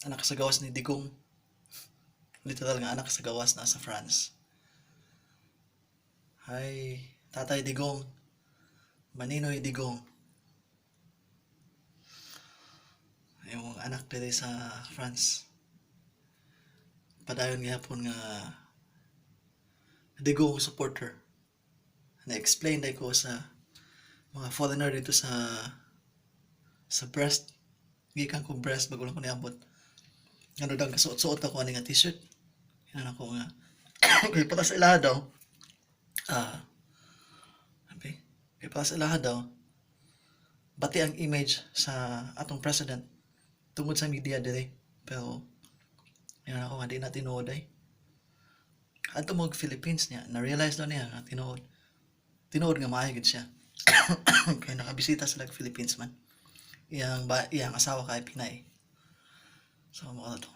anak sa gawas ni Digong. Literal nga anak sa gawas na sa France. Hi, Tatay Digong. Maninoy Digong. Yung anak dito sa France. Padayon gihapon nga Digong supporter. Na-explain dahil ko sa mga foreigner dito sa Brest. Gikan ko Brest bago lang ko niabot. Ano daw kasuot-suot ako ani nga t-shirt. Yan ako nga. Okay, para sa ilaha daw. Okay. Okay, para sa ilaha daw. Bati ang image sa atong president tungod sa media dire. Pero yan ako nga di na tinuod ay. Adto mo Philippines niya, na-realize daw niya nga tinuod. Tinuod nga maayo gid siya. Kaya nakabisita sila sa Philippines man. Iyang asawa kay Pinay. So mo to.